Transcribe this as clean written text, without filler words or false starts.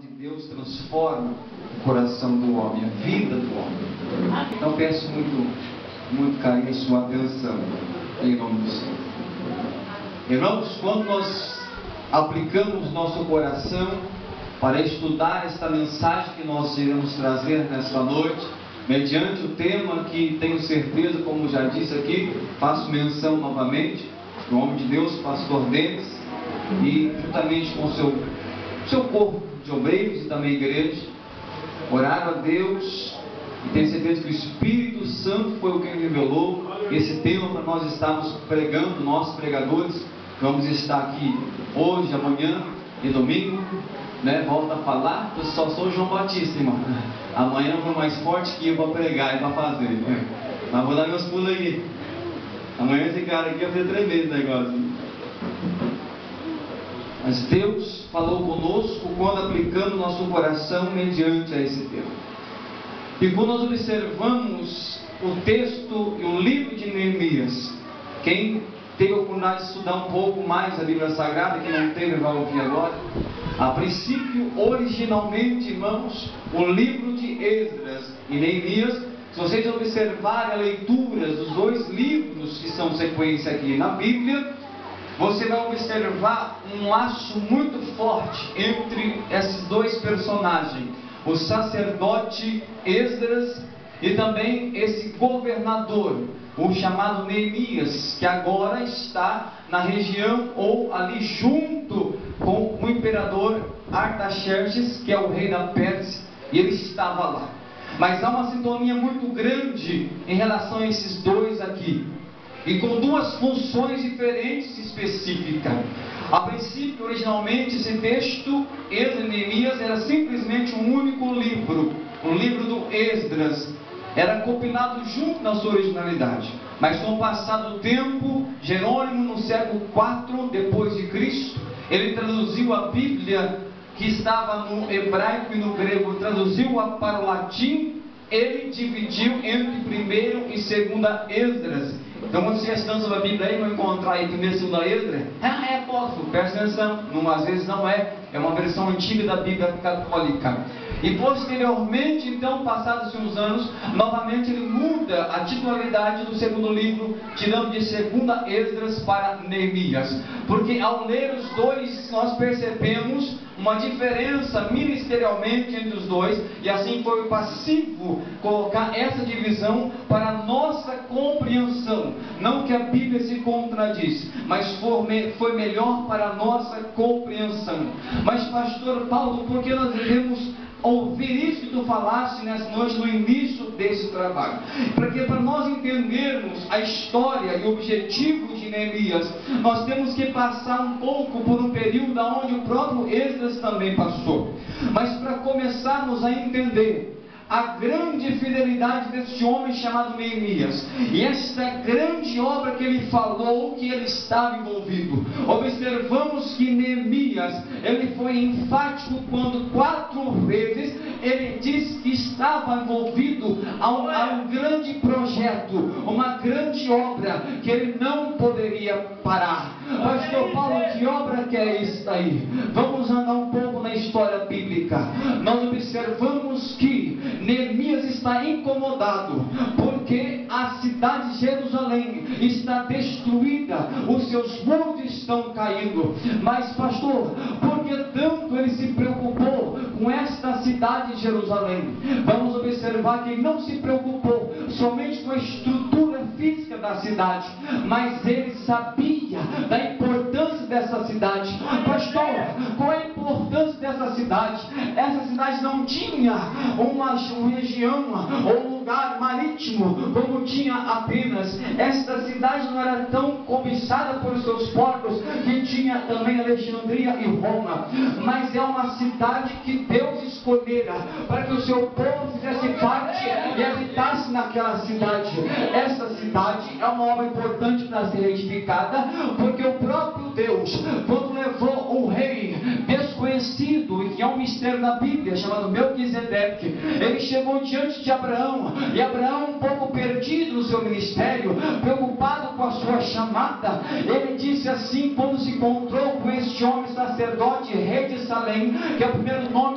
de Deus transforma o coração do homem, a vida do homem. Então peço muito carinho e sua atenção, em nome do Senhor. Irmãos, quando nós aplicamos nosso coração para estudar esta mensagem que nós iremos trazer nesta noite, mediante o tema que tenho certeza, como já disse aqui, faço menção novamente, do homem de Deus, pastor Denis, e juntamente com o seu corpo de obreiros e também igreja, oraram a Deus, e tenho certeza que o Espírito Santo foi o que revelou esse tema para nós estarmos pregando, nós pregadores, vamos estar aqui hoje, amanhã e domingo, né? Volto a falar, eu só sou João Batista, irmão. Amanhã eu vou mais forte que eu para pregar e para fazer, né? Mas vou dar meus pulos aí. Amanhã esse cara aqui vai fazer tremendo negócio. Mas Deus falou conosco quando aplicamos nosso coração mediante a esse tema. E quando nós observamos o texto e o livro de Neemias, quem teve a oportunidade de estudar um pouco mais a Bíblia Sagrada, quem não teve vai ouvir agora. A princípio, originalmente, irmãos, o livro de Esdras e Neemias, se vocês observarem a leitura dos dois livros que são sequência aqui na Bíblia, você vai observar um laço muito forte entre esses dois personagens, o sacerdote Esdras e também esse governador, o chamado Neemias, que agora está na região ou ali junto com o imperador Artaxerxes, que é o rei da Pérsia, e ele estava lá. Mas há uma sintonia muito grande em relação a esses dois aqui, e com duas funções diferentes específicas. A princípio, originalmente, esse texto, Esdras e Neemias, era simplesmente um único livro, o livro do Esdras. Era compilado junto na sua originalidade. Mas com o passar do tempo, Jerônimo, no século IV depois de Cristo, ele traduziu a Bíblia, que estava no hebraico e no grego, traduziu-a para o latim. Ele dividiu entre primeiro e segunda Esdras. Então, quando você está estudando a Bíblia aí, vai encontrar aí primeiro e segunda Esdras. É apóstolo, presta atenção. Às vezes não é. É uma versão antiga da Bíblia católica. E posteriormente, então, passados uns anos, novamente ele muda a titularidade do segundo livro, tirando de segunda Esdras para Neemias. Porque ao ler os dois, nós percebemos uma diferença ministerialmente entre os dois, e assim foi passivo colocar essa divisão para a nossa compreensão. Não que a Bíblia se contradiz, mas foi melhor para a nossa compreensão. Mas, pastor Paulo, por que nós devemos ouvir isso que tu falaste nessa noite no início desse trabalho? Porque para nós entendermos a história e o objetivo de Neemias, nós temos que passar um pouco por um período onde o próprio Esdras também passou. Mas para começarmos a entender a grande fidelidade deste homem chamado Neemias, e esta grande obra que ele falou que ele estava envolvido, observamos que Neemias, ele foi enfático quando 4 vezes ele disse que estava envolvido a um grande projeto, uma grande obra que ele não poderia parar. Pastor Paulo, que obra que é esta aí? Vamos andar um pouco na história bíblica. Nós observamos que Neemias está incomodado porque a cidade de Jerusalém está destruída, os seus muros estão caindo. Mas, pastor, por que tanto ele se preocupou com esta cidade de Jerusalém? Vamos observar que ele não se preocupou somente com a estrutura física da cidade, mas ele sabia da importância dessa cidade. Pastor, qual é a importância dessa cidade? Essa cidade não tinha uma região ou um lugar marítimo como tinha Atenas. Esta cidade não era tão cobiçada por seus portos, que tinha também Alexandria e Roma, mas é uma cidade que Deus escolhera para que o seu povo fizesse parte e habitasse naquela cidade. Essa cidade é uma obra importante para ser edificada, porque o próprio Deus, quando levou o rei desconhecido, e que é um mistério da Bíblia, chamado Melquisedeque, ele chegou diante de Abraão, e Abraão, um pouco perdido no seu ministério, preocupado com a sua chamada, ele disse assim, quando se encontrou com este homem sacerdote, rei de Salém, que é o primeiro nome